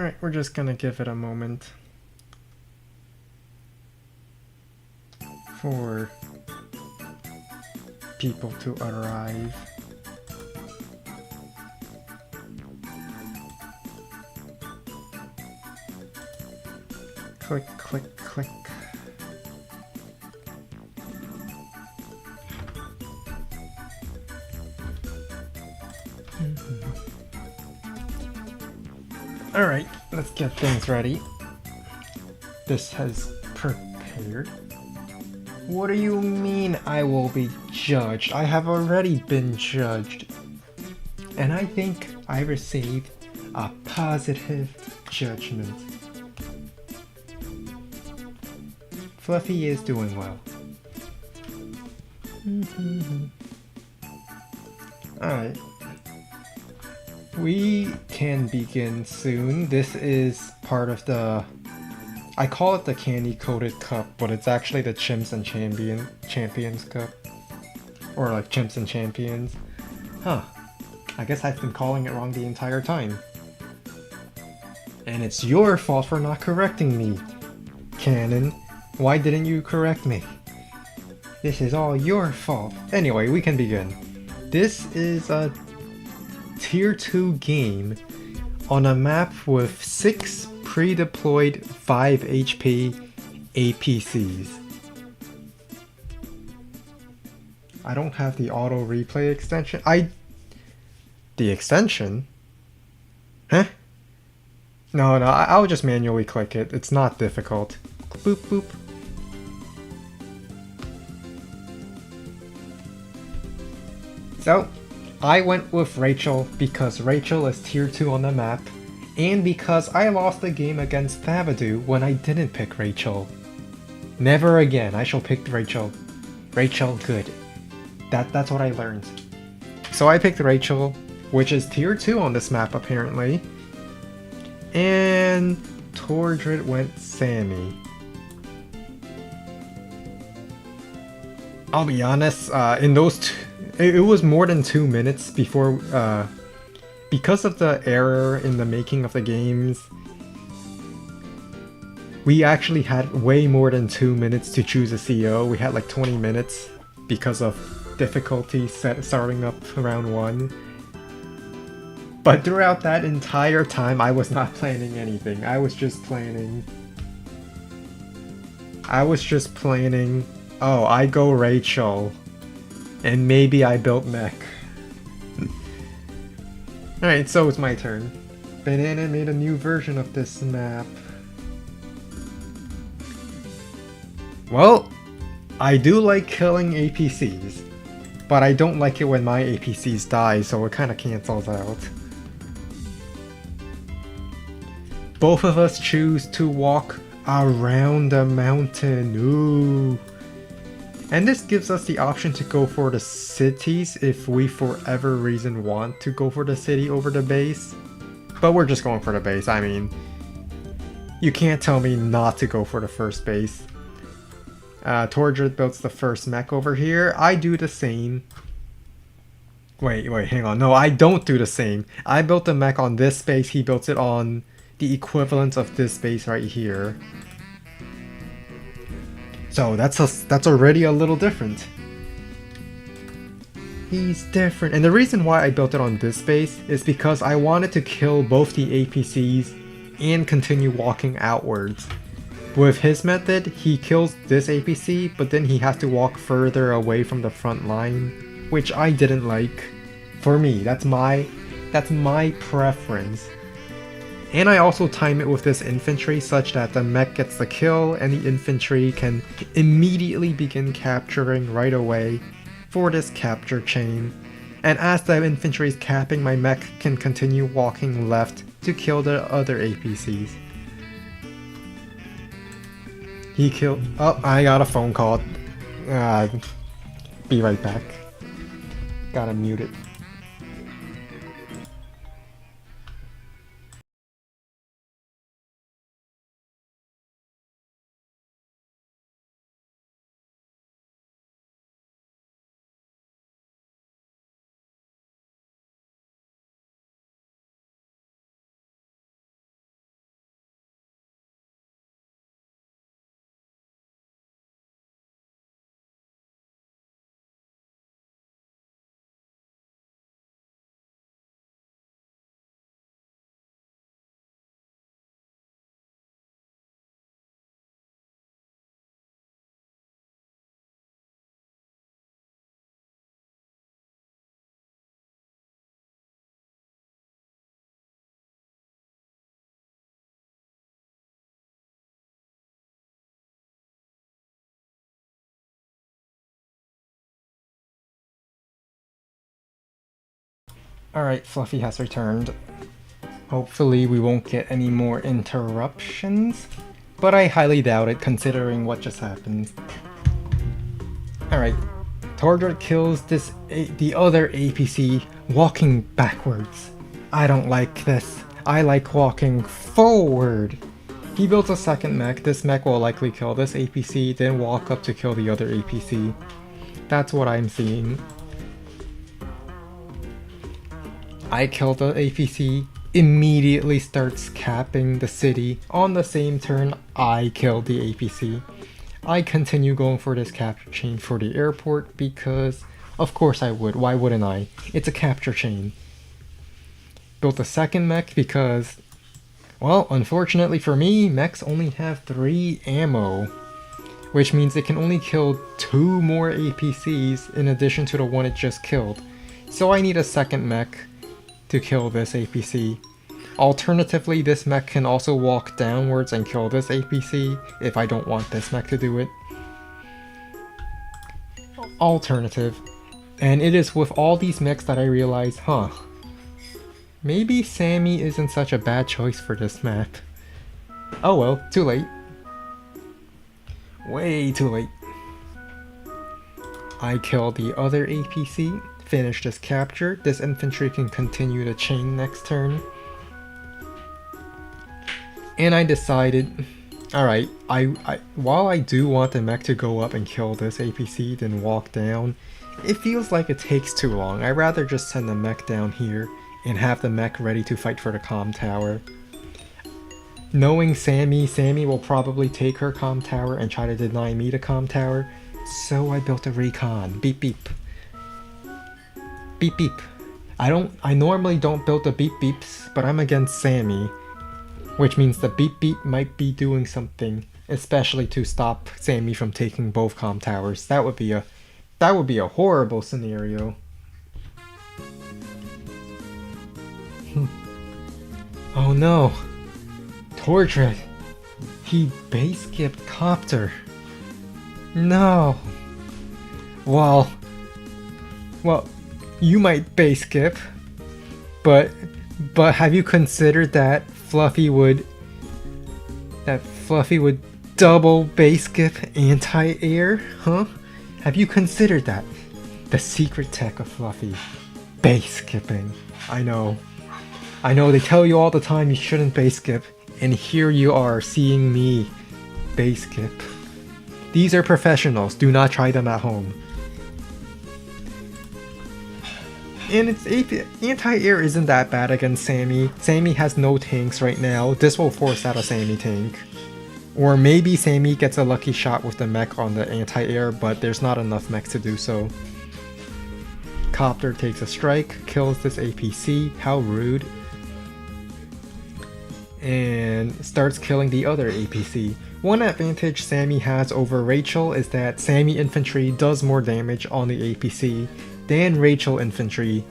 Alright, we're just gonna give it a moment for people to arrive. Click, click, click. Alright, let's get things ready. This has prepared. What do you mean I will be judged? I have already been judged. And I think I received a positive judgment. Fluffy is doing well. Alright. We can begin soon. This is part of the... I call it the Candy Coated Cup, but it's actually the Chimps and Champions Cup. Or like Chimps and Champions. Huh. I guess I've been calling it wrong the entire time. And it's your fault for not correcting me, Canon. Why didn't you correct me? This is all your fault. Anyway, we can begin. This is a Tier 2 game on a map with 6 pre-deployed 5 HP APCs. I don't have the auto replay extension. The extension? Huh? No, I'll just manually click it. It's not difficult. Boop boop. So, I went with Rachel because Rachel is tier 2 on the map, and because I lost the game against AWBW when I didn't pick Rachel. Never again, I shall pick Rachel. Rachel, good. That's what I learned. So I picked Rachel, which is tier 2 on this map apparently. And Tordred went Sammy. I'll be honest, in those it was more than 2 minutes before, because of the error in the making of the games, we actually had way more than 2 minutes to choose a CO. We had like 20 minutes because of difficulty starting up round 1. But throughout that entire time, I was not planning anything. I was just planning, oh, I go Rachel. And maybe I built mech. Alright, so it's my turn. Banana made a new version of this map. Well, I do like killing APCs, but I don't like it when my APCs die, so it kinda cancels out. Both of us choose to walk around the mountain. Ooh. And this gives us the option to go for the cities if we for whatever reason want to go for the city over the base. But we're just going for the base. I mean, you can't tell me not to go for the first base. Tordred builds the first mech over here. I do the same. Wait, hang on. No, I don't do the same. I built the mech on this base. He built it on the equivalent of this base right here. So that's already a little different. He's different. And the reason why I built it on this base is because I wanted to kill both the APCs and continue walking outwards. With his method, he kills this APC, but then he has to walk further away from the front line, which I didn't like. For me, that's my preference. And I also time it with this infantry such that the mech gets the kill and the infantry can immediately begin capturing right away for this capture chain. And as the infantry is capping, my mech can continue walking left to kill the other APCs. He killed... Oh, I got a phone call. Be right back. Gotta mute it. Alright, Fluffy has returned. Hopefully we won't get any more interruptions, but I highly doubt it considering what just happened. Alright, Tordred kills the other APC walking backwards. I don't like this. I like walking forward. He builds a second mech. This mech will likely kill this APC, then walk up to kill the other APC. That's what I'm seeing. I kill the APC, immediately starts capping the city. On the same turn, I kill the APC. I continue going for this capture chain for the airport because, of course I would. Why wouldn't I? It's a capture chain. Built a second mech because, well, unfortunately for me, mechs only have 3 ammo, which means it can only kill 2 more APCs in addition to the one it just killed. So I need a second mech to kill this APC. Alternatively, this mech can also walk downwards and kill this APC if I don't want this mech to do it. Alternative. And it is with all these mechs that I realize, maybe Sammy isn't such a bad choice for this map. Oh well, too late. Way too late. I kill the other APC, finish this capture. This infantry can continue the chain next turn. And I decided, alright, while I do want the mech to go up and kill this APC, then walk down, it feels like it takes too long. I'd rather just send the mech down here and have the mech ready to fight for the comm tower. Knowing Sammy will probably take her comm tower and try to deny me the comm tower, so I built a recon. Beep beep. Beep beep. I normally don't build the beep beeps, but I'm against Sammy. Which means the beep beep might be doing something, especially to stop Sammy from taking both comm towers. That would be a horrible scenario. Oh no. Tordred. He base skipped Copter. No. Well, you might base skip, but have you considered that Fluffy would double base skip anti-air? Huh? Have you considered that? The secret tech of Fluffy. Base skipping. I know they tell you all the time you shouldn't base skip, and here you are seeing me base skip. These are professionals, do not try them at home. And its anti-air isn't that bad against Sammy. Sammy has no tanks right now. This will force out a Sammy tank. Or maybe Sammy gets a lucky shot with the mech on the anti-air, but there's not enough mechs to do so. Copter takes a strike, kills this APC. How rude. And starts killing the other APC. One advantage Sammy has over Rachel is that Sammy infantry does more damage on the APC than Rachel infantry.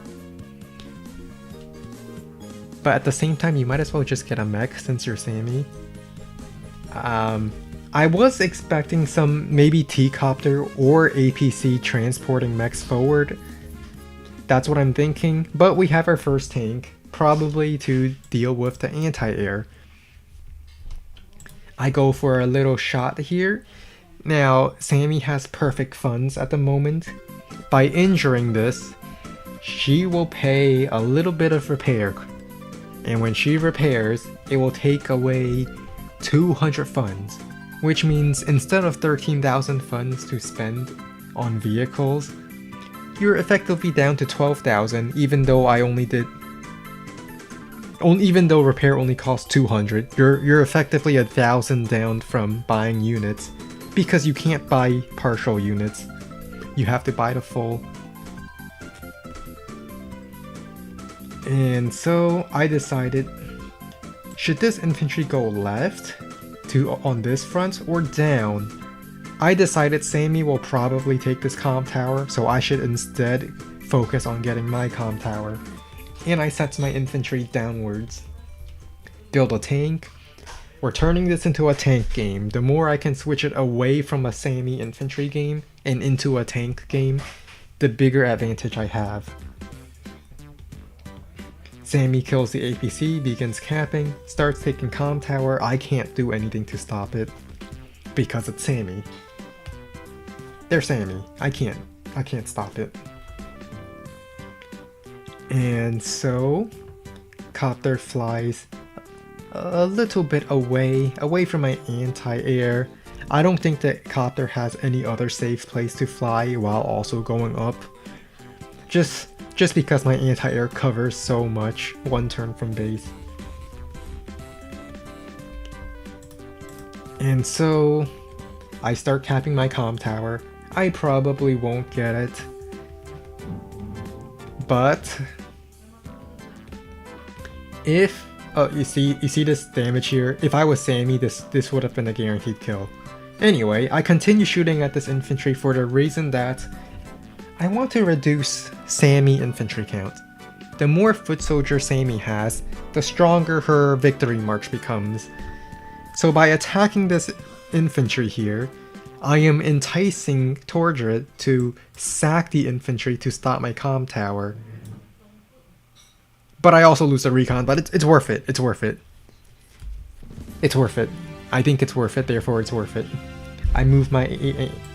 But at the same time, you might as well just get a mech since you're Sammy. I was expecting some maybe T-Copter or APC transporting mechs forward. That's what I'm thinking, but we have our first tank, probably to deal with the anti-air. I go for a little shot here. Now, Sammy has perfect funds at the moment. By injuring this, she will pay a little bit of repair. And when she repairs, it will take away 200 funds. Which means instead of 13,000 funds to spend on vehicles, you're effectively down to 12,000 even though even though repair only costs 200, you're effectively 1,000 down from buying units because you can't buy partial units. You have to buy the full. And so I decided, should this infantry go left on this front or down? I decided Sammy will probably take this comm tower, so I should instead focus on getting my comm tower. And I set my infantry downwards. Build a tank. We're turning this into a tank game. The more I can switch it away from a Sammy infantry game and into a tank game, the bigger advantage I have. Sammy kills the APC, begins capping, starts taking comm tower. I can't do anything to stop it because it's Sammy. They're Sammy. I can't stop it. And so Copter flies a little bit away from my anti-air. I don't think that Copter has any other safe place to fly while also going up. Just because my anti-air covers so much one turn from base. And so I start capping my comm tower. I probably won't get it, but if you see this damage here, if I was Sammy, this would have been a guaranteed kill. Anyway, I continue shooting at this infantry for the reason that I want to reduce Sammy infantry count. The more foot soldier Sammy has, the stronger her victory march becomes. So by attacking this infantry here, I am enticing Tordred to sack the infantry to stop my comm tower. But I also lose the recon, but it's worth it. It's worth it. It's worth it. I think it's worth it, therefore it's worth it. I move my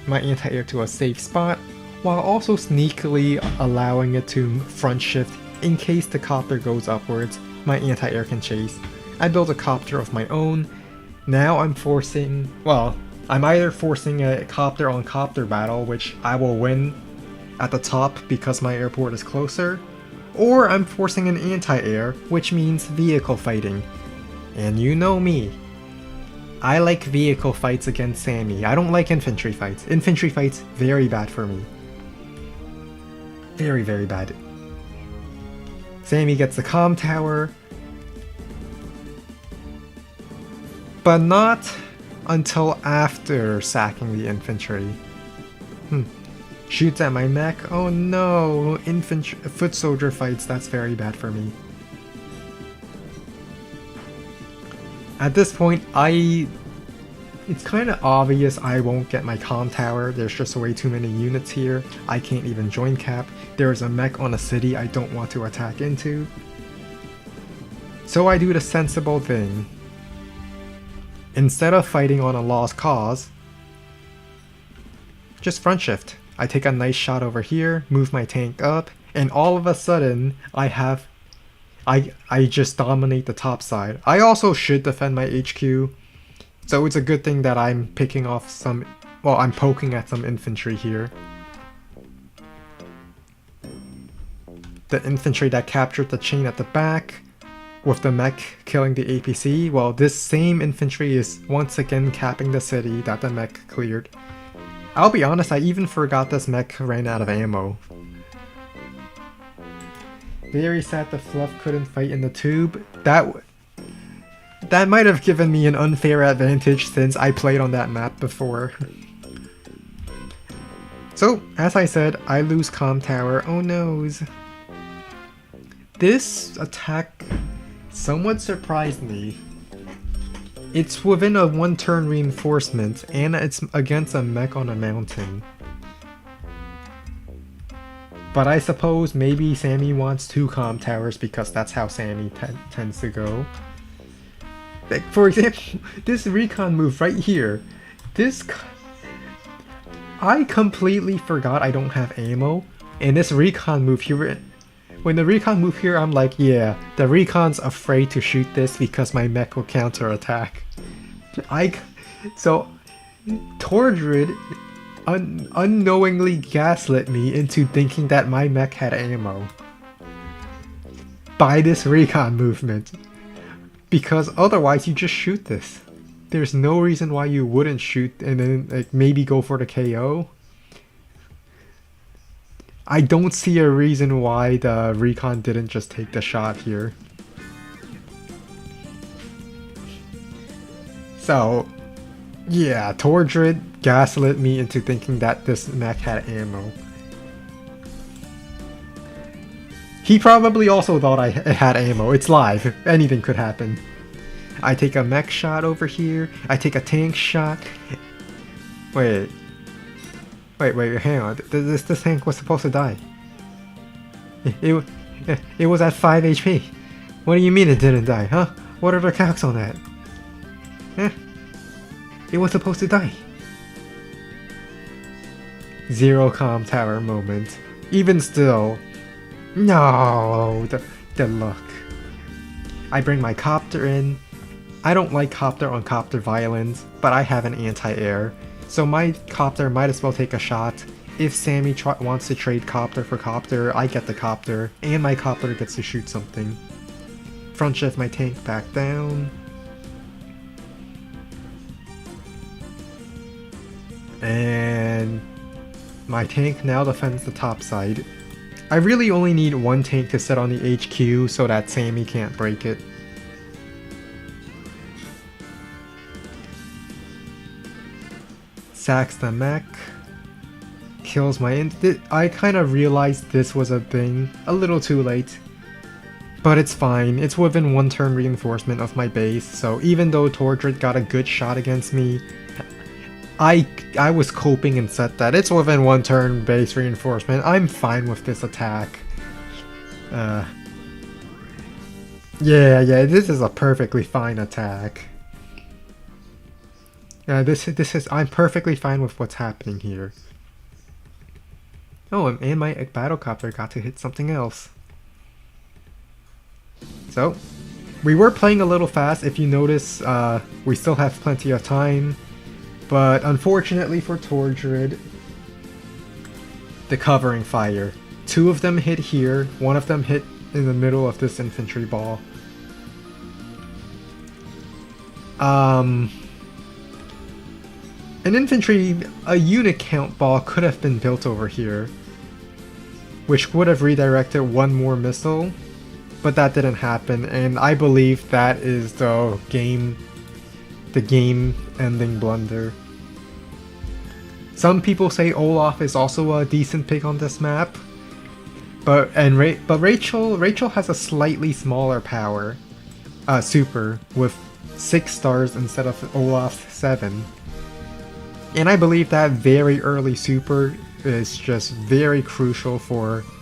anti-air to a safe spot, while also sneakily allowing it to front shift in case the copter goes upwards. My anti-air can chase. I build a copter of my own. Now I'm forcing, well, I'm either forcing a copter on copter battle, which I will win at the top because my airport is closer, or I'm forcing an anti-air, which means vehicle fighting. And you know me. I like vehicle fights against Sammy. I don't like infantry fights. Infantry fights, very bad for me. Very, very bad. Sammy gets the comm tower, but not until after sacking the infantry. Shoots at my mech. Oh no, infantry, foot soldier fights, that's very bad for me. At this point, it's kind of obvious I won't get my comm tower. There's just way too many units here. I can't even join cap. There's a mech on a city I don't want to attack into. So I do the sensible thing. Instead of fighting on a lost cause, just front shift. I take a nice shot over here, move my tank up, and all of a sudden I just dominate the top side. I also should defend my HQ, so it's a good thing that I'm picking off some, well, I'm poking at some infantry here. The infantry that captured the chain at the back, with the mech killing the APC, well, this same infantry is once again capping the city that the mech cleared. I'll be honest, I even forgot this mech ran out of ammo. Very sad the Fluff couldn't fight in the tube. That might have given me an unfair advantage since I played on that map before. So, as I said, I lose comm tower. Oh noes. This attack somewhat surprised me. It's within a one-turn reinforcement, and it's against a mech on a mountain. But I suppose maybe Sammy wants 2 comm towers because that's how Sammy tends to go. Like, for example, this recon move right here. I completely forgot I don't have ammo, and this recon move here, when the recon move here, I'm like, yeah, the recon's afraid to shoot this because my mech will counterattack. So, Tordred unknowingly gaslit me into thinking that my mech had ammo by this recon movement. Because otherwise you just shoot this. There's no reason why you wouldn't shoot and then like maybe go for the KO. I don't see a reason why the recon didn't just take the shot here. So, yeah, Tordred gaslit me into thinking that this mech had ammo. He probably also thought it had ammo. It's live. Anything could happen. I take a mech shot over here. I take a tank shot. Wait, hang on. This tank was supposed to die. It was at 5 HP. What do you mean it didn't die, huh? What are the calcs on that? Eh, it was supposed to die. Zero comm tower moment. Even still. No, the luck. I bring my copter in. I don't like copter on copter violence, but I have an anti-air, so my copter might as well take a shot. If Sammy wants to trade copter for copter, I get the copter, and my copter gets to shoot something. Front shift my tank back down. And my tank now defends the top side. I really only need one tank to sit on the HQ so that Sammy can't break it. Sacks the mech. Kills my I kind of realized this was a thing a little too late. But it's fine, it's within one turn reinforcement of my base, so even though Tordred got a good shot against me, I was coping and said that it's within one turn base reinforcement. I'm fine with this attack. Yeah, this is a perfectly fine attack. I'm perfectly fine with what's happening here. Oh, and my battlecopter got to hit something else. So, we were playing a little fast. If you notice, we still have plenty of time. But unfortunately for Tordred, the covering fire. Two of them hit here, one of them hit in the middle of this infantry ball. A unit count ball could have been built over here, which would have redirected one more missile, but that didn't happen, and I believe that is the game-ending blunder. Some people say Olaf is also a decent pick on this map, but Rachel has a slightly smaller power, super, with 6 stars instead of Olaf's 7. And I believe that very early super is just very crucial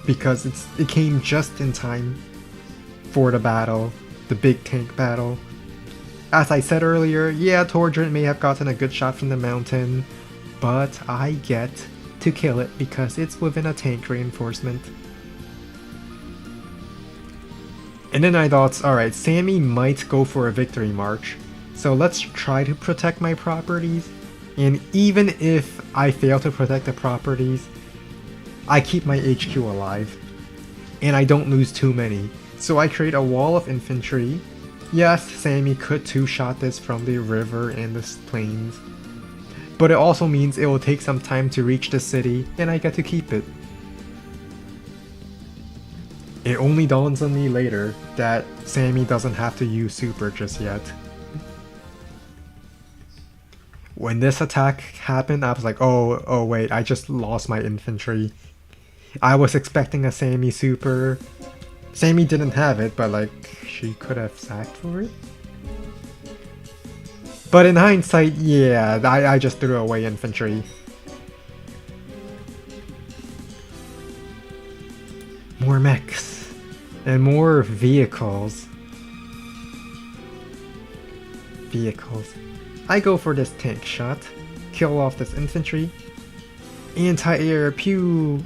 because it came just in time for the battle, the big tank battle. As I said earlier, yeah, Tordred may have gotten a good shot from the mountain, but I get to kill it because it's within a tank reinforcement. And then I thought, alright, Sammy might go for a victory march, so let's try to protect my properties. And even if I fail to protect the properties, I keep my HQ alive. And I don't lose too many. So I create a wall of infantry. Yes, Sammy could two-shot this from the river and the plains. But it also means it will take some time to reach the city, and I get to keep it. It only dawns on me later that Sammy doesn't have to use super just yet. When this attack happened, I was like, oh wait, I just lost my infantry. I was expecting a Sammy super. Sammy didn't have it, but like, she could have sacked for it. But in hindsight, yeah, I just threw away infantry. More mechs. And more vehicles. I go for this tank shot, kill off this infantry, anti-air, pew,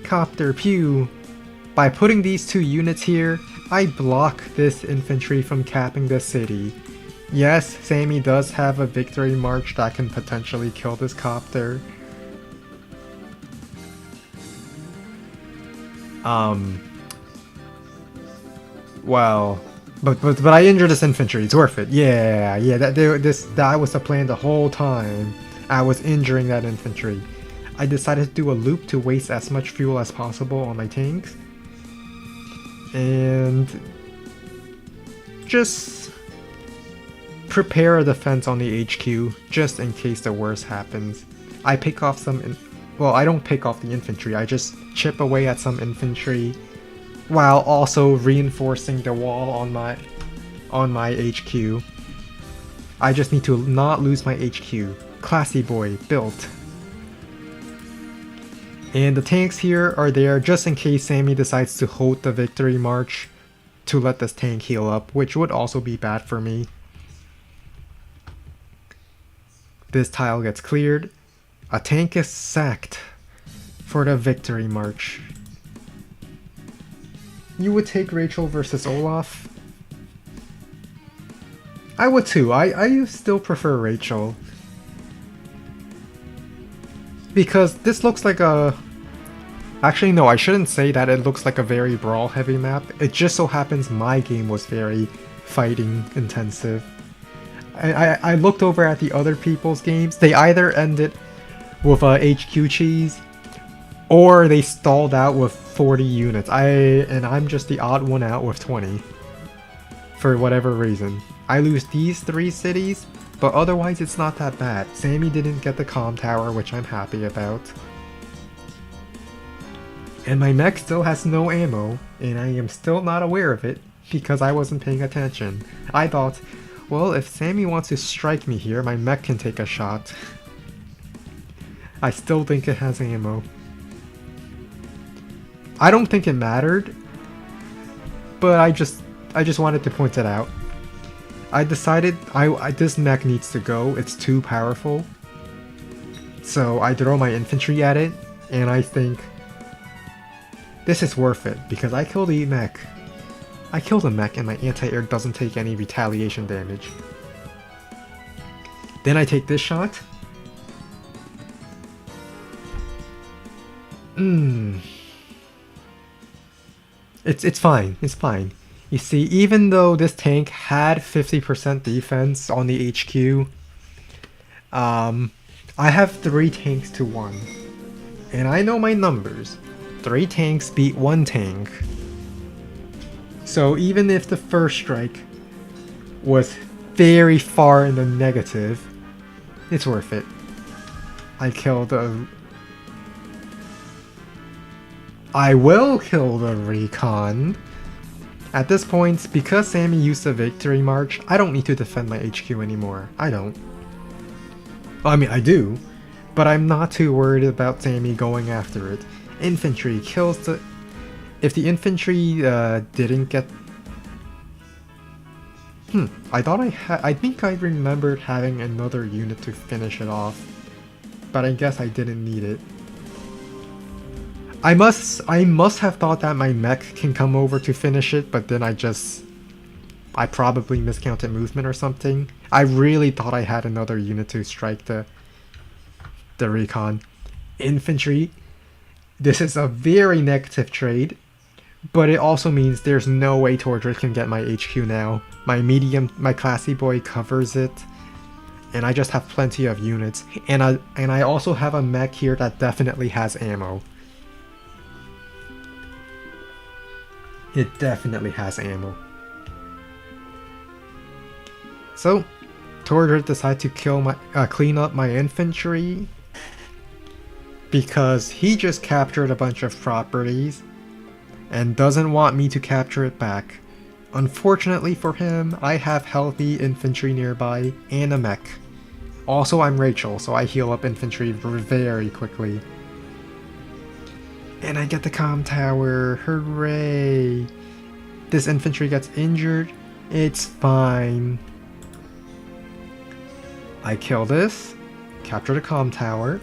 copter, pew. By putting these two units here, I block this infantry from capping the city. Yes, Sammy does have a victory march that can potentially kill this copter. Well, but I injured this infantry. It's worth it. Yeah. That was the plan the whole time. I was injuring that infantry. I decided to do a loop to waste as much fuel as possible on my tanks, and just prepare a defense on the HQ just in case the worst happens. I pick off some. Well, I don't pick off the infantry. I just chip away at some infantry, while also reinforcing the wall on my HQ. I just need to not lose my HQ. Classy boy, built. And the tanks here are there just in case Sammy decides to hold the victory march to let this tank heal up, which would also be bad for me. This tile gets cleared. A tank is sacked for the victory march. You would take Rachel versus Olaf? I would too. I still prefer Rachel. Because this looks like a... Actually, no, I shouldn't say that it looks like a very brawl-heavy map. It just so happens my game was very fighting-intensive. I looked over at the other people's games. They either ended with HQ cheese, or they stalled out with 40 units. And I'm just the odd one out with 20. For whatever reason. I lose these 3 cities, but otherwise it's not that bad. Sammy didn't get the comm tower, which I'm happy about. And my mech still has no ammo, and I am still not aware of it, because I wasn't paying attention. I thought, well, if Sammy wants to strike me here, my mech can take a shot. I still think it has ammo. I don't think it mattered, but I just wanted to point it out. I decided this mech needs to go, it's too powerful. So I throw my infantry at it, and I think this is worth it, because I killed the mech. I killed a mech and my anti-air doesn't take any retaliation damage. Then I take this shot. It's fine, it's fine. You see, even though this tank had 50% defense on the HQ, I have 3 tanks to 1. And I know my numbers. 3 tanks beat 1 tank. So even if the first strike was very far in the negative, it's worth it. I killed a... I will kill the recon. At this point, because Sammy used the victory march, I don't need to defend my HQ anymore. I don't. Well, I mean, I do, but I'm not too worried about Sammy going after it. Infantry kills the... If the infantry didn't get... I thought I think I remembered having another unit to finish it off, but I guess I didn't need it. I must have thought that my mech can come over to finish it, but then I probably miscounted movement or something. I really thought I had another unit to strike the recon. Infantry. This is a very negative trade, but it also means there's no way Torture can get my HQ now. My classy boy covers it, and I just have plenty of units. And I also have a mech here that definitely has ammo. It definitely has ammo. So, Torture decided to clean up my infantry because he just captured a bunch of properties and doesn't want me to capture it back. Unfortunately for him, I have healthy infantry nearby and a mech. Also, I'm Rachel, so I heal up infantry very quickly. And I get the comm tower, hooray! This infantry gets injured, it's fine. I kill this, capture the comm tower.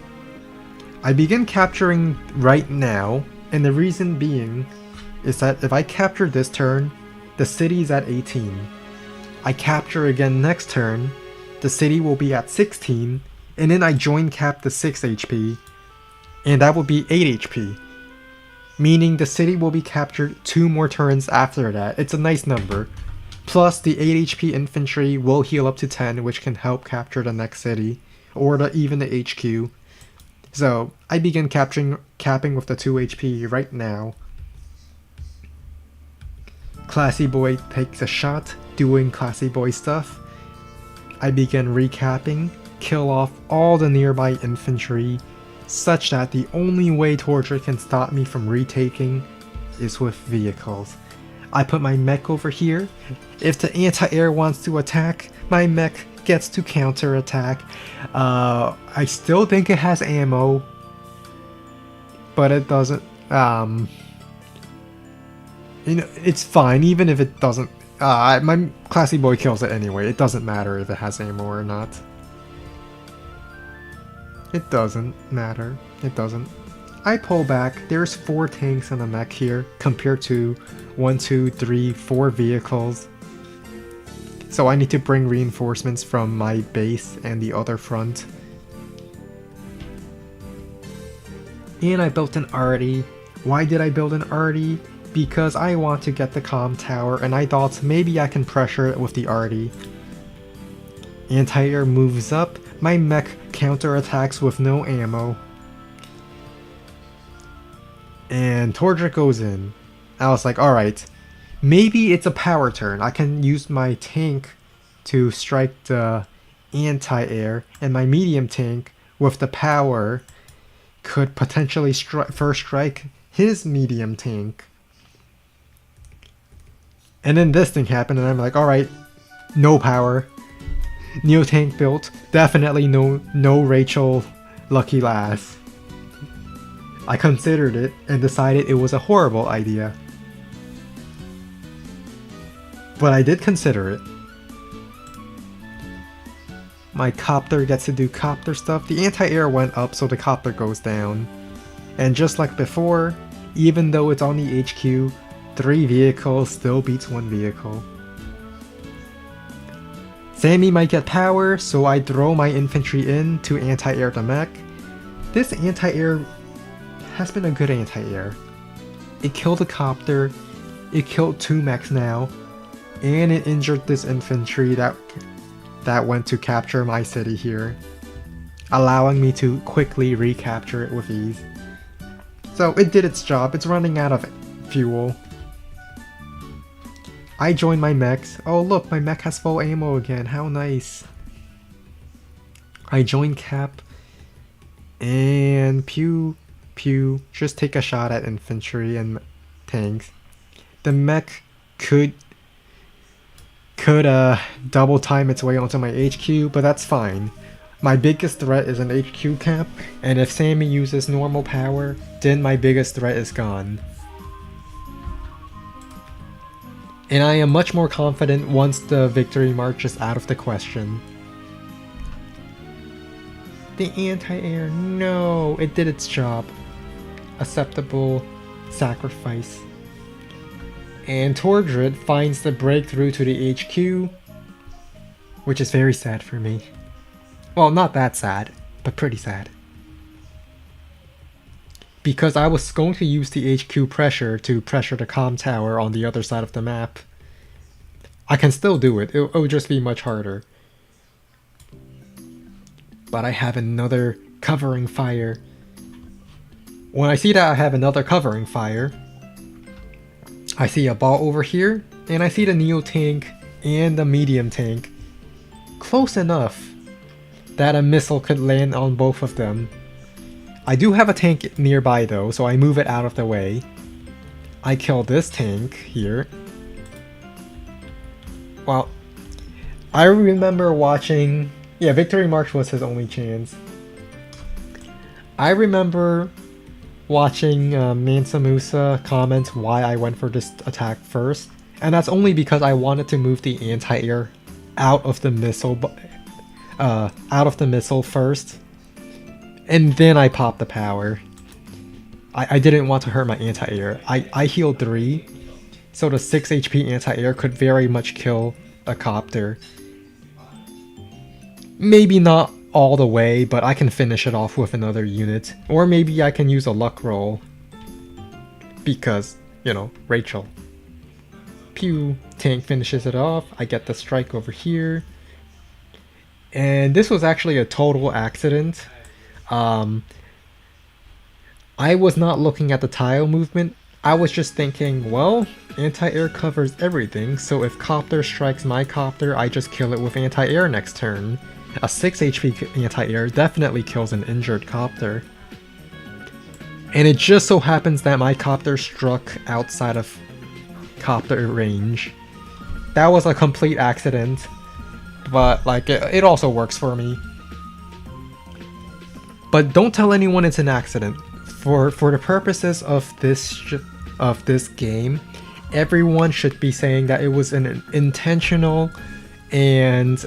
I begin capturing right now, and the reason being is that if I capture this turn, the city's at 18. I capture again next turn, the city will be at 16, and then I join cap the 6 HP, and that will be 8 HP. Meaning the city will be captured 2 more turns after that. It's a nice number. Plus the 8 HP infantry will heal up to 10, which can help capture the next city, or even the HQ. So I begin capping with the 2 HP right now. Classy boy takes a shot, doing classy boy stuff. I begin recapping, kill off all the nearby infantry, such that the only way Torture can stop me from retaking is with vehicles. I put my mech over here. If the anti-air wants to attack, my mech gets to counter-attack. I still think it has ammo, but it doesn't. You know, it's fine, even if it doesn't... my classy boy kills it anyway. It doesn't matter if it has ammo or not. It doesn't matter. It doesn't. I pull back. There's 4 tanks in a mech here, compared to 1, 2, 3, 4 vehicles. So I need to bring reinforcements from my base and the other front. And I built an arty. Why did I build an arty? Because I want to get the comm tower, and I thought maybe I can pressure it with the arty. Anti-air moves up. My mech counterattacks with no ammo. And Tordra goes in. I was like, alright, maybe it's a power turn. I can use my tank to strike the anti-air, and my medium tank with the power could potentially first strike his medium tank. And then this thing happened, and I'm like, alright, no power. Neo tank built. Definitely no Rachel Lucky Lass. I considered it and decided it was a horrible idea. But I did consider it. My copter gets to do copter stuff. The anti-air went up, so the copter goes down. And just like before, even though it's on the HQ, 3 vehicles still beats 1 vehicle. Sammy might get power, so I throw my infantry in to anti-air the mech. This anti-air has been a good anti-air. It killed a copter, it killed 2 mechs now, and it injured this infantry that went to capture my city here, allowing me to quickly recapture it with ease. So it did its job. It's running out of fuel. I join my mechs. Oh look, my mech has full ammo again. How nice. I join Cap. And pew, pew. Just take a shot at infantry and tanks. The mech could double time its way onto my HQ, but that's fine. My biggest threat is an HQ cap, and if Sammy uses normal power, then my biggest threat is gone. And I am much more confident once the victory march is out of the question. The anti-air, no, it did its job. Acceptable sacrifice. And Tordred finds the breakthrough to the HQ, which is very sad for me. Well, not that sad, but pretty sad. Because I was going to use the HQ pressure to pressure the comm tower on the other side of the map. I can still do it, it'll just be much harder. But I have another covering fire. When I see that I have another covering fire, I see a ball over here, and I see the Neo tank and the medium tank close enough that a missile could land on both of them. I do have a tank nearby though, so I move it out of the way. I kill this tank here. Well, I remember watching... Yeah, Victory March was his only chance. I remember watching Mansa Musa comment why I went for this attack first, and that's only because I wanted to move the anti-air out of the missile first, and then I popped the power. I didn't want to hurt my anti-air. I healed 3, so the 6 HP anti-air could very much kill a copter. Maybe not all the way, but I can finish it off with another unit. Or maybe I can use a luck roll. Because, you know, Rachel. Pew, tank finishes it off. I get the strike over here. And this was actually a total accident. I was not looking at the tile movement. I was just thinking, well, anti-air covers everything, so if copter strikes my copter, I just kill it with anti-air next turn. A 6 HP anti-air definitely kills an injured copter. And it just so happens that my copter struck outside of copter range. That was a complete accident, but like it also works for me. But don't tell anyone it's an accident. For the purposes of this game, everyone should be saying that it was an intentional and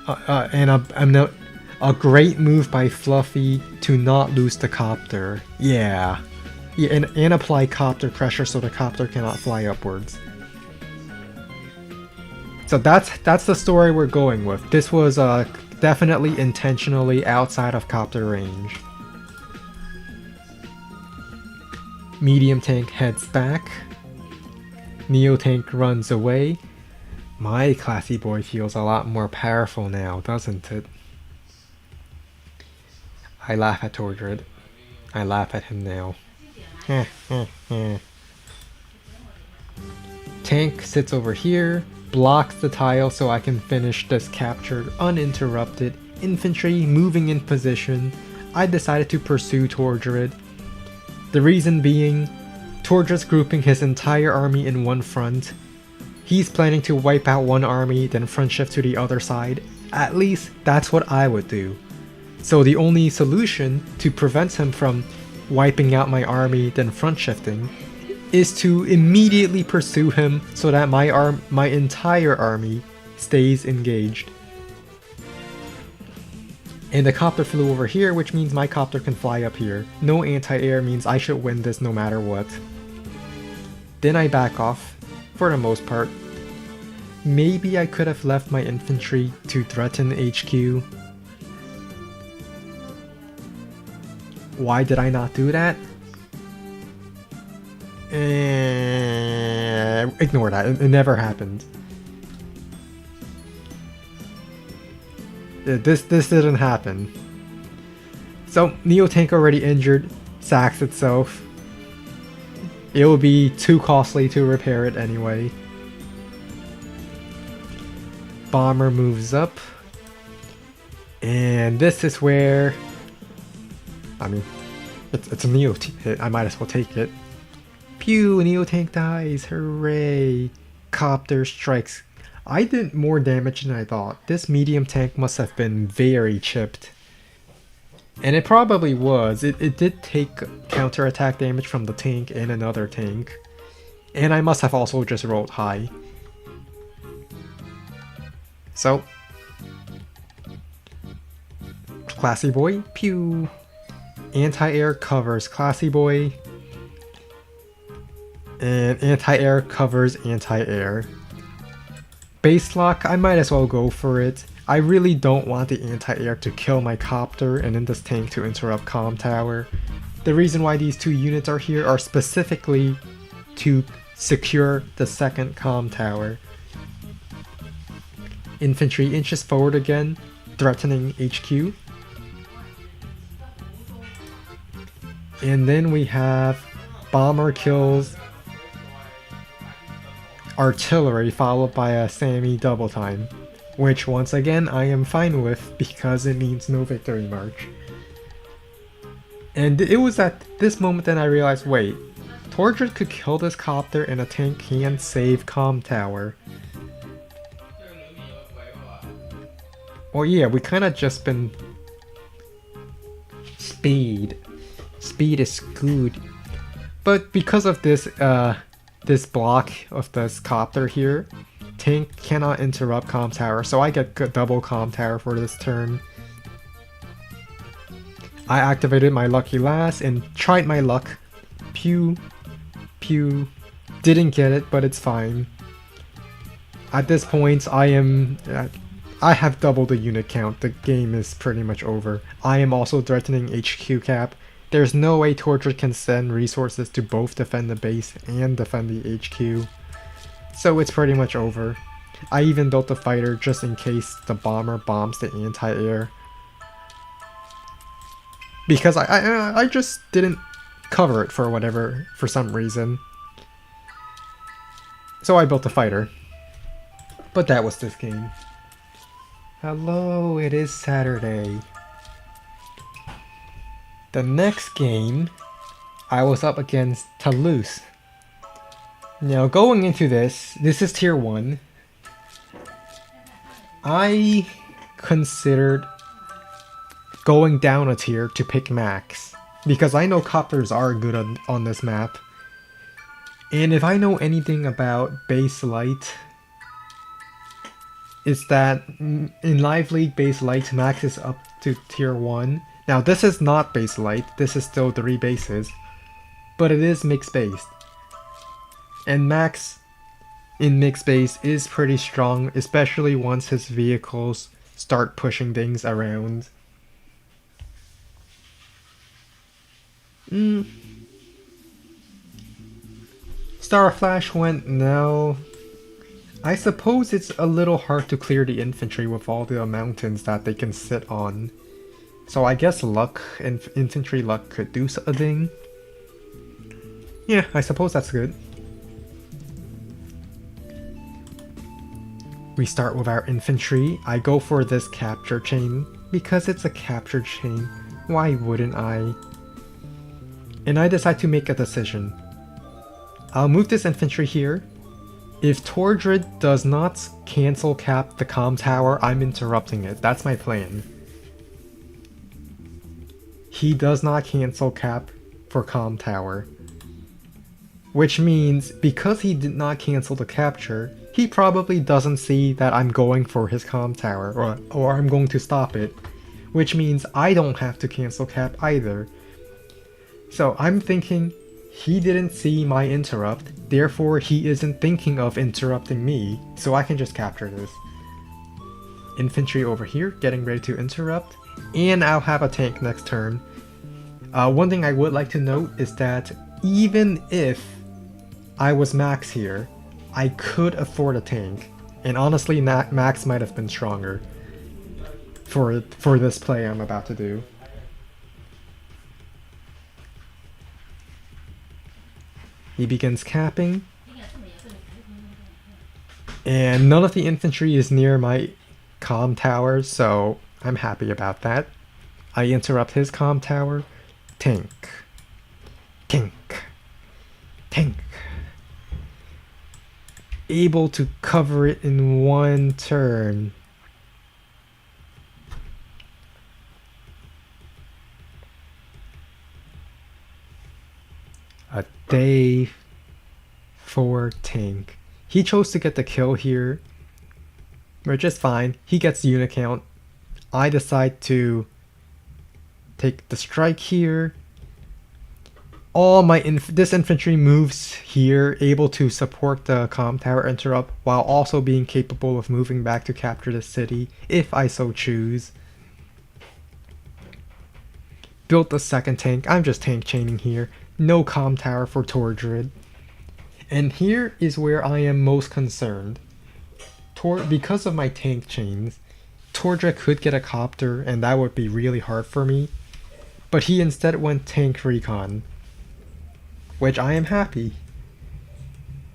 a great move by Fluffy to not lose the copter. Yeah. Yeah, and apply copter pressure so the copter cannot fly upwards. So that's the story we're going with. This was definitely intentionally outside of copter range. Medium tank heads back. Neo tank runs away. My classy boy feels a lot more powerful now, doesn't it? I laugh at Tordred. I laugh at him now. Tank sits over here, blocks the tile so I can finish this capture uninterrupted. Infantry moving in position. I decided to pursue Tordred. The reason being, Tordred's grouping his entire army in one front. He's planning to wipe out one army, then front shift to the other side. At least, that's what I would do. So the only solution to prevent him from wiping out my army, then front shifting, is to immediately pursue him so that my entire army stays engaged. And the copter flew over here, which means my copter can fly up here. No anti-air means I should win this no matter what. Then I back off, for the most part. Maybe I could have left my infantry to threaten HQ. Why did I not do that? Ignore that, it never happened. This didn't happen. So, Neo Tank already injured, sacks itself. It will be too costly to repair it anyway. Bomber moves up. And this is where... I mean, it's a Neo hit, I might as well take it. Pew! Neo Tank dies, hooray! Copter strikes. I did more damage than I thought. This medium tank must have been very chipped. And it probably was. It did take counterattack damage from the tank and another tank. And I must have also just rolled high. So... Classy boy, pew! Anti-air covers Classy boy. And anti-air covers anti-air. Base lock, I might as well go for it. I really don't want the anti-air to kill my copter and then this tank to interrupt comm tower. The reason why these two units are here are specifically to secure the second comm tower. Infantry inches forward again, threatening HQ. And then we have bomber kills artillery followed by a Sammy double time, which once again I am fine with because it means no victory march. And it was at this moment that I realized, wait, Tordred could kill this copter and a tank can save comm tower. Well yeah, we kinda just been... Speed. Speed is good. But because of this, this block of this copter here, tank cannot interrupt comm tower, so I get double comm tower for this turn. I activated my lucky last and tried my luck. Pew, pew. Didn't get it, but it's fine. At this point, I have doubled the unit count. The game is pretty much over. I am also threatening HQ cap. There's no way Tordred can send resources to both defend the base and defend the HQ. So it's pretty much over. I even built a fighter just in case the bomber bombs the anti-air. Because I just didn't cover it for some reason. So I built a fighter. But that was this game. Hello, it is Saturday. The next game, I was up against Toulouse. Now going into this is tier 1. I considered going down a tier to pick max, because I know copters are good on this map. And if I know anything about base light, it's that in Live League base light, max is up to tier 1. Now this is not base light, this is still 3 bases, but it is mixed based. And max in mixed base is pretty strong, especially once his vehicles start pushing things around. Star Flash went no. I suppose it's a little hard to clear the infantry with all the mountains that they can sit on. So I guess luck, infantry luck could do a thing. Yeah, I suppose that's good. We start with our infantry. I go for this capture chain because it's a capture chain. Why wouldn't I? And I decide to make a decision. I'll move this infantry here. If Tordred does not cancel cap the comm tower, I'm interrupting it. That's my plan. He does not cancel cap for comm tower. Which means, because he did not cancel the capture, he probably doesn't see that I'm going for his comm tower, or I'm going to stop it. Which means I don't have to cancel cap either. So I'm thinking, he didn't see my interrupt, therefore he isn't thinking of interrupting me, so I can just capture this. Infantry over here, getting ready to interrupt, and I'll have a tank next turn. One thing I would like to note is that even if I was max here, I could afford a tank, and honestly max might have been stronger for this play I'm about to do. He begins capping, and none of the infantry is near my comm tower, so I'm happy about that. I interrupt his comm tower. Tank. Tank. Tank. Able to cover it in one turn. A day for tank. He chose to get the kill here, which is fine. He gets unit count. I decide to take the strike here. All my this infantry moves here, able to support the comm tower interrupt while also being capable of moving back to capture the city if I so choose. Built the second tank. I'm just tank chaining here. No comm tower for Tordred. And here is where I am most concerned. Because of my tank chains, Tordred could get a copter and that would be really hard for me. But he instead went tank recon. Which I am happy.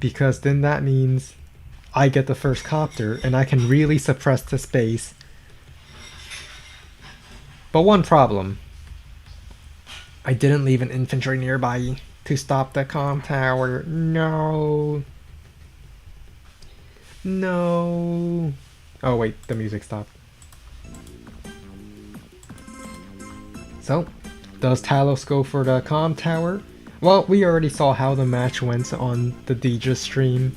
Because then that means I get the first copter and I can really suppress the space. But one problem. I didn't leave an infantry nearby to stop the comm tower. No. No. Oh wait, the music stopped. So, does Talos go for the comm tower? Well, we already saw how the match went on the DJ stream.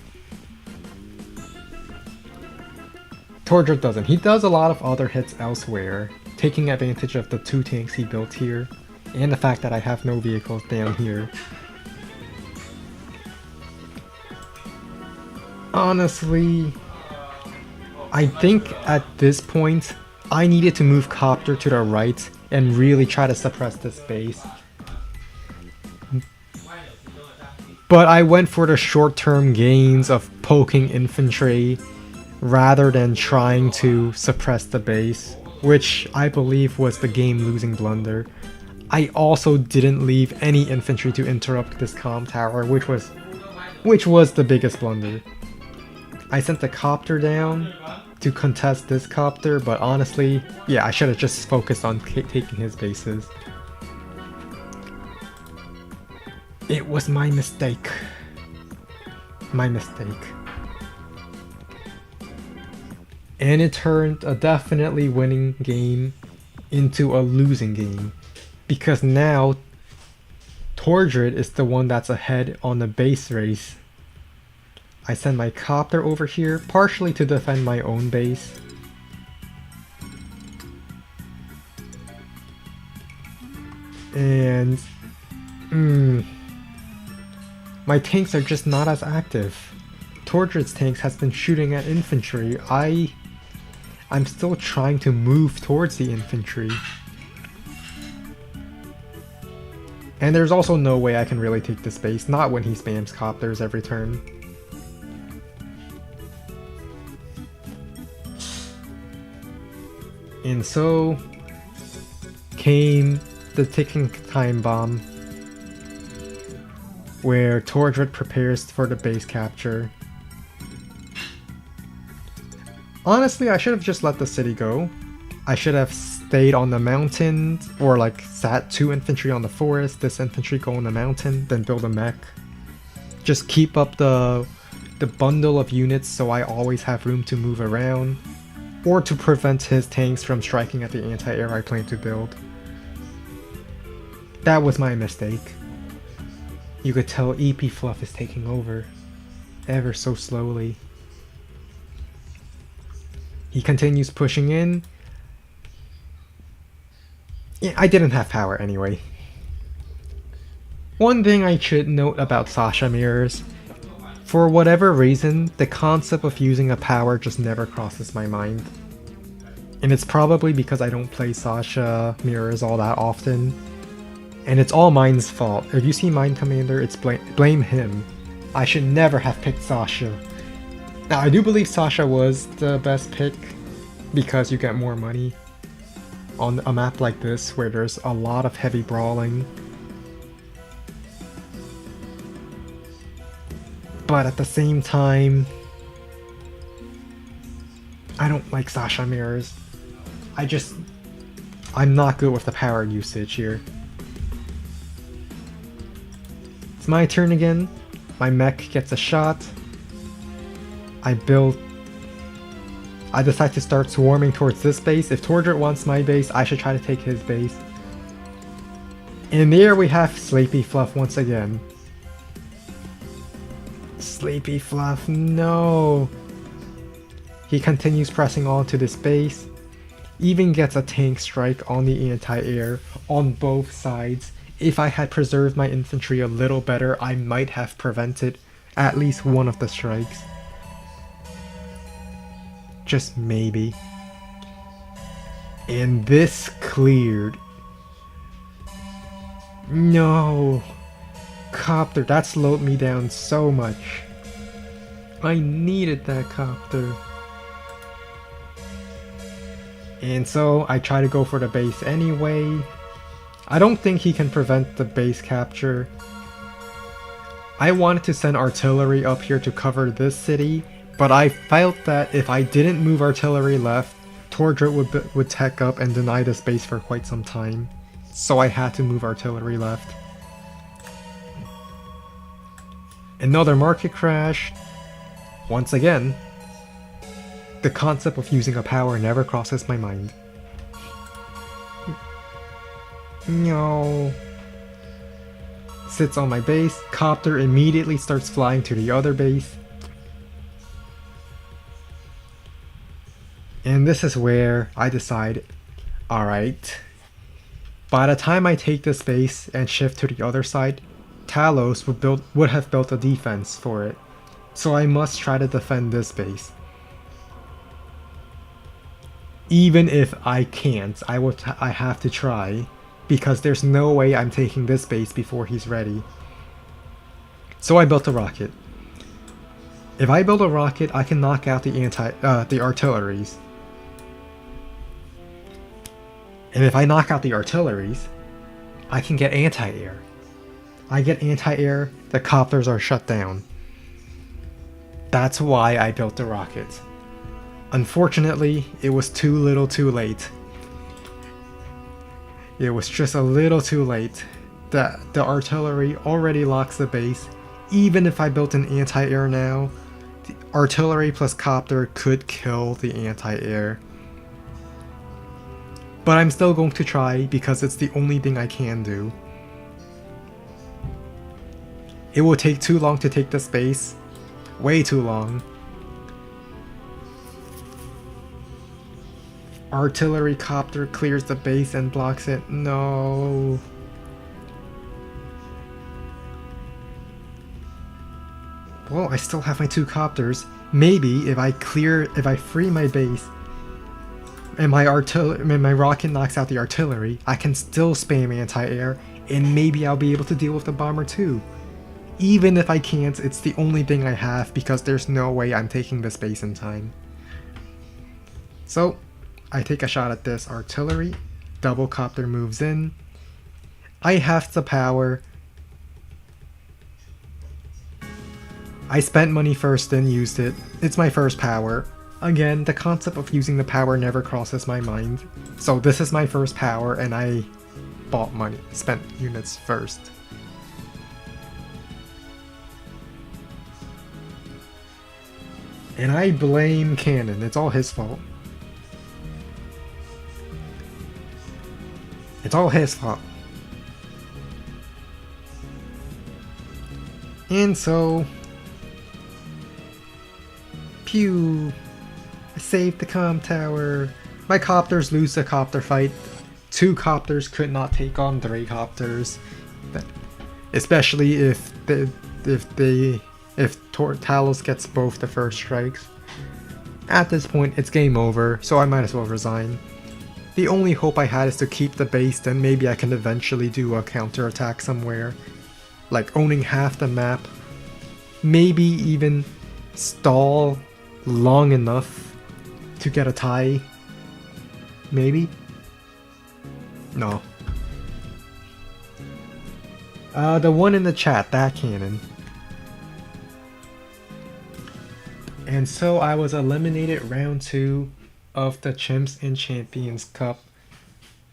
Tordred doesn't. He does a lot of other hits elsewhere, taking advantage of the 2 tanks he built here. And the fact that I have no vehicles down here. Honestly, I think at this point, I needed to move Copter to the right and really try to suppress this base. But I went for the short-term gains of poking infantry rather than trying to suppress the base, which I believe was the game-losing blunder. I also didn't leave any infantry to interrupt this comm tower, which was the biggest blunder. I sent the copter down to contest this copter, but honestly, yeah, I should have just focused on taking his bases. It was my mistake. My mistake. And it turned a definitely winning game into a losing game. Because now, Tordred is the one that's ahead on the base race. I send my copter over here, partially to defend my own base. And... my tanks are just not as active. Tordred's tanks has been shooting at infantry. I'm still trying to move towards the infantry. And there's also no way I can really take this base, not when he spams copters every turn. And so came the ticking time bomb, where Tordred prepares for the base capture. Honestly, I should have just let the city go. I should have stayed on the mountain, or like sat 2 infantry on the forest, this infantry go on the mountain, then build a mech. Just keep up the bundle of units so I always have room to move around, or to prevent his tanks from striking at the anti-air I plan to build. That was my mistake. You could tell EP Fluff is taking over, ever so slowly. He continues pushing in. Yeah, I didn't have power anyway. One thing I should note about Sasha mirrors, for whatever reason, the concept of using a power just never crosses my mind. And it's probably because I don't play Sasha mirrors all that often. And it's all mine's fault. If you see Mine Commander, it's blame him. I should never have picked Sasha. Now, I do believe Sasha was the best pick because you get more money on a map like this where there's a lot of heavy brawling. But at the same time, I don't like Sasha mirrors. I'm not good with the power usage here. It's my turn again. My mech gets a shot. I decide to start swarming towards this base. If Tordred wants my base, I should try to take his base. And there we have Sleepy Fluff once again. Sleepy Fluff, no! He continues pressing on to this base. Even gets a tank strike on the anti-air on both sides. If I had preserved my infantry a little better, I might have prevented at least one of the strikes. Just maybe. And this cleared. No! Copter, that slowed me down so much. I needed that copter. And so I try to go for the base anyway. I don't think he can prevent the base capture. I wanted to send artillery up here to cover this city, but I felt that if I didn't move artillery left, Tordred would tech up and deny this base for quite some time. So I had to move artillery left. Another market crash. Once again, the concept of using a power never crosses my mind. No. Sits on my base. Copter immediately starts flying to the other base. And this is where I decide, alright, by the time I take this base and shift to the other side, Talos would have built a defense for it. So I must try to defend this base. Even if I can't, I have to try, because there's no way I'm taking this base before he's ready. So I built a rocket. If I build a rocket, I can knock out the artilleries. And if I knock out the artilleries, I can get anti-air. I get anti-air, the copters are shut down. That's why I built the rocket. Unfortunately, it was too little too late. It was just a little too late. The artillery already locks the base. Even if I built an anti-air now, the artillery plus copter could kill the anti-air. But I'm still going to try because it's the only thing I can do. It will take too long to take the space. Way too long. Artillery copter clears the base and blocks it. No. Well, I still have my 2 copters. Maybe if I free my base and my rocket knocks out the artillery, I can still spam anti-air and maybe I'll be able to deal with the bomber too. Even if I can't, it's the only thing I have because there's no way I'm taking this base in time. So, I take a shot at this artillery. Double copter moves in. I have the power. I spent money first, then used it. It's my first power. Again, the concept of using the power never crosses my mind. So this is my first power and I bought money, spent units first. And I blame Cannon, it's all his fault. It's all his fault. And so... Pew! I saved the comm tower. My copters lose the copter fight. 2 copters could not take on 3 copters. Especially if Talos gets both the first strikes. At this point, it's game over, so I might as well resign. The only hope I had is to keep the base, then maybe I can eventually do a counterattack somewhere. Like owning half the map. Maybe even stall long enough to get a tie. Maybe? No. The one in the chat, that cannon. And so I was eliminated round 2 of the Chimps and Champions Cup,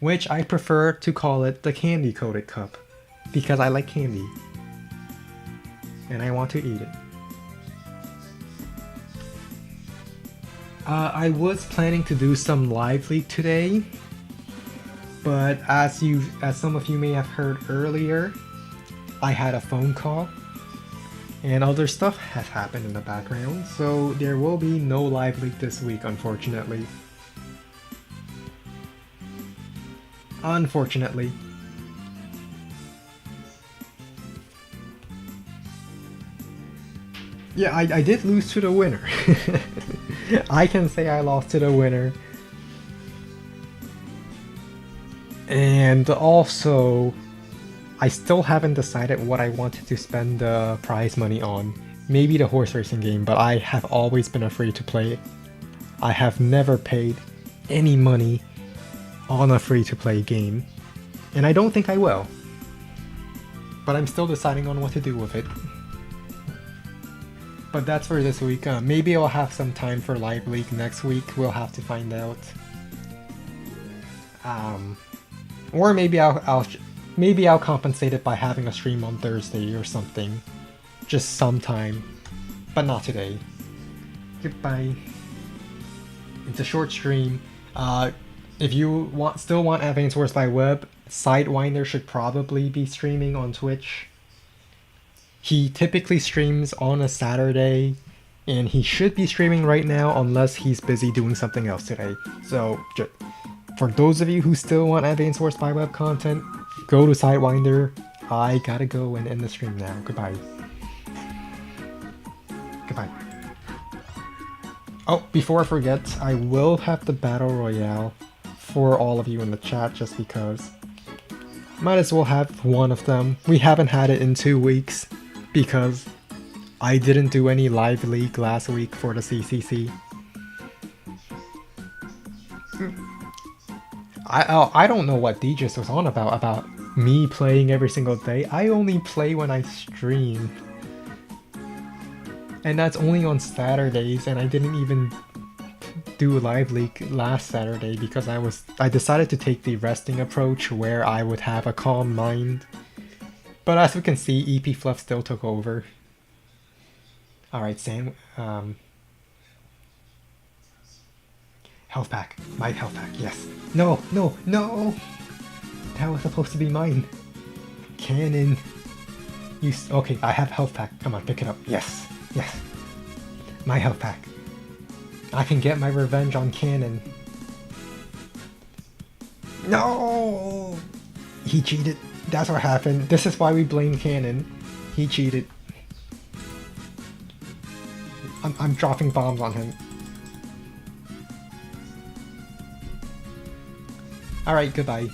which I prefer to call it the Candy Coated Cup, because I like candy. And I want to eat it. I was planning to do some live league today, but as some of you may have heard earlier, I had a phone call and other stuff has happened in the background, so there will be no live league this week, unfortunately. Unfortunately. Yeah, I did lose to the winner. I can say I lost to the winner. And also, I still haven't decided what I wanted to spend the prize money on. Maybe the horse racing game, but I have always been afraid to play it. I have never paid any money on a free-to-play game. And I don't think I will. But I'm still deciding on what to do with it. But that's for this week. Maybe I'll have some time for live league next week. We'll have to find out. Or maybe I'll compensate it by having a stream on Thursday or something. Just sometime, but not today. Goodbye. It's a short stream. If you still want Advanced Wars by Web, Sidewinder should probably be streaming on Twitch. He typically streams on a Saturday, and he should be streaming right now unless he's busy doing something else today. So, for those of you who still want Advanced Wars by Web content, go to Sidewinder. I gotta go and end the stream now. Goodbye. Goodbye. Oh, before I forget, I will have the Battle Royale for all of you in the chat just because. Might as well have one of them. We haven't had it in 2 weeks because I didn't do any live league last week for the CCC. I don't know what DJs was on about me playing every single day. I only play when I stream. And that's only on Saturdays, and I didn't even do a live league last Saturday because I decided to take the resting approach where I would have a calm mind. But as we can see, EP Fluff still took over. Alright, Sam, health pack. My health pack, yes. No, no, no! That was supposed to be mine. Cannon. Okay, I have health pack. Come on, pick it up. Yes. Yes. My health pack. I can get my revenge on Cannon. No! He cheated. That's what happened. This is why we blame Cannon. He cheated. I'm dropping bombs on him. Alright, goodbye.